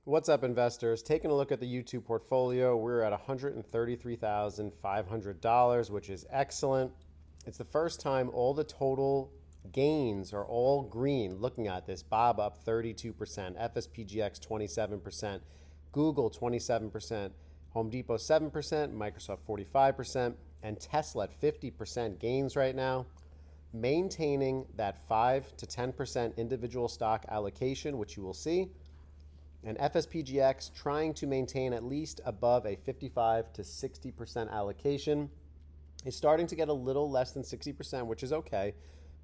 What's up, investors? Taking a look at the YouTube portfolio, we're at $133,500, which is excellent. It's the first time all the total gains are all green. Looking at this, Bob up 32%, FSPGX 27%, Google 27%, Home Depot 7%, Microsoft 45%, and Tesla at 50% gains right now. Maintaining that 5 to 10% individual stock allocation, which you will see, and FSPGX trying to maintain at least above a 55 to 60% allocation. Is starting to get a little less than 60%, which is okay,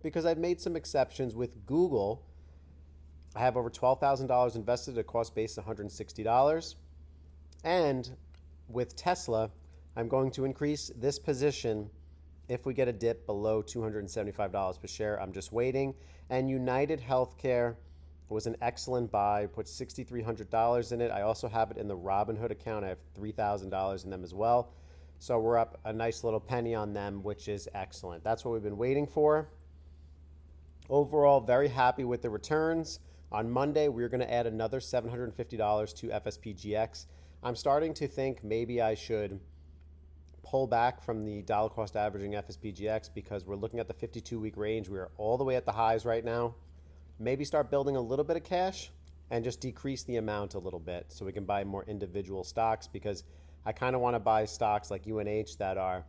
because I've made some exceptions with Google. I have over $12,000 invested at a cost base of $160. And with Tesla, I'm going to increase this position if we get a dip below $275 per share. I'm just waiting. And United Healthcare was an excellent buy. Put $6,300 in it. I also have it in the Robinhood account. I have $3,000 in them as well. So we're up a nice little penny on them, which is excellent. That's what we've been waiting for. Overall, very happy with the returns. On Monday, we're going to add another $750 to FSPGX. I'm starting to think maybe I should pull back from the dollar cost averaging FSPGX because we're looking at the 52-week range. We are all the way at the highs right now. Maybe start building a little bit of cash and just decrease the amount a little bit so we can buy more individual stocks, because I kind of want to buy stocks like UNH that are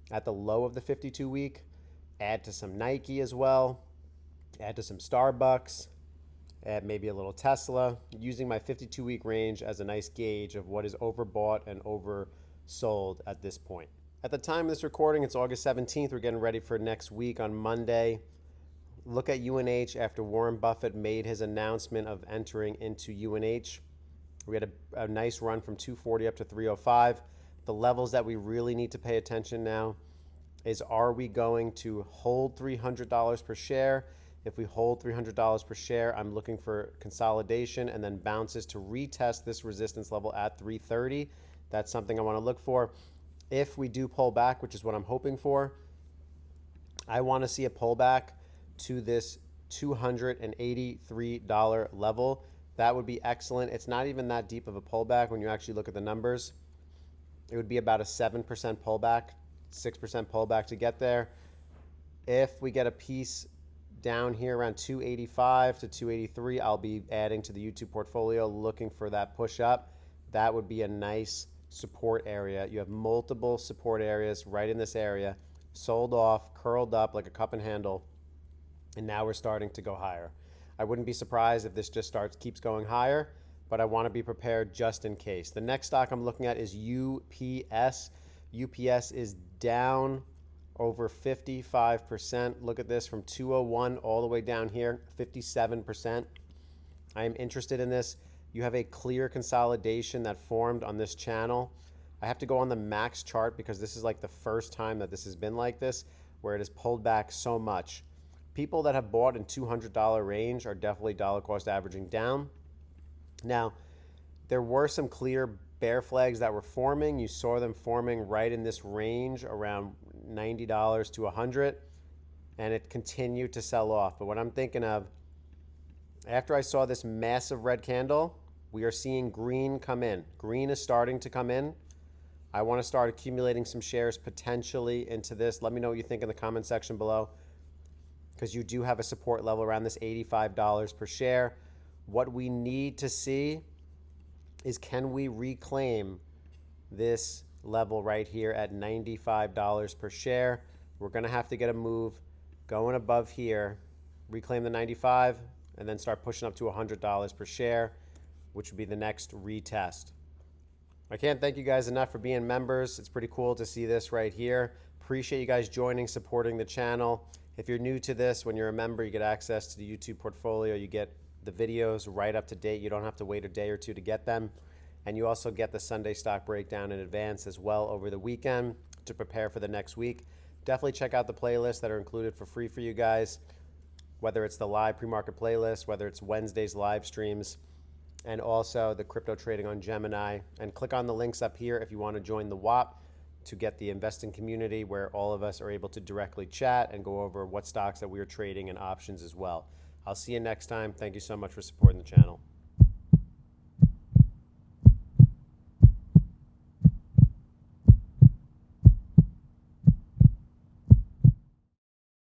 at the low of the 52-week, add to some Nike as well, add to some Starbucks, add maybe a little Tesla, using my 52-week range as a nice gauge of what is overbought and oversold at this point. At the time of this recording, it's August 17th. We're getting ready for next week on Monday. Look at UNH after Warren Buffett made his announcement of entering into UNH. We had a nice run from 240 up to 305. The levels that we really need to pay attention now is, are we going to hold $300 per share? If we hold $300 per share, I'm looking for consolidation and then bounces to retest this resistance level at 330. That's something I want to look for. If we do pull back, which is what I'm hoping for, I want to see a pullback to this $283 level. That would be excellent. It's not even that deep of a pullback when you actually look at the numbers. It would be about a 7% pullback, 6% pullback to get there. If we get a piece down here around 285 to 283, I'll be adding to the YouTube portfolio, looking for that push up. That would be a nice support area. You have multiple support areas right in this area, sold off, curled up like a cup and handle, and now we're starting to go higher. I wouldn't be surprised if this just keeps going higher, but I want to be prepared just in case. The next stock I'm looking at is UPS. UPS is down over 55%. Look at this, from 201 all the way down here, 57%. I am interested in this. You have a clear consolidation that formed on this channel. I have to go on the max chart because this is like the first time that this has been like this, where it has pulled back so much. People that have bought in $200 range are definitely dollar cost averaging down. Now, there were some clear bear flags that were forming. You saw them forming right in this range around $90 to $100, and it continued to sell off. But what I'm thinking of, after I saw this massive red candle, we are seeing green come in. Green is starting to come in. I want to start accumulating some shares potentially into this. Let me know what you think in the comment section below, because you do have a support level around this $85 per share. What we need to see is, can we reclaim this level right here at $95 per share? We're going to have to get a move going above here, reclaim the 95, and then start pushing up to $100 per share, which would be the next retest. I can't thank you guys enough for being members. It's pretty cool to see this right here. Appreciate you guys joining, supporting the channel. If you're new to this, when you're a member, you get access to the YouTube portfolio. You get the videos right up to date. You don't have to wait a day or two to get them. And you also get the Sunday stock breakdown in advance as well over the weekend to prepare for the next week. Definitely check out the playlists that are included for free for you guys, whether it's the live pre-market playlist, whether it's Wednesday's live streams, and also the crypto trading on Gemini. And click on the links up here if you want to join the Whop to get the investing community, where all of us are able to directly chat and go over what stocks that we are trading and options as well. I'll see you next time. Thank you so much for supporting the channel.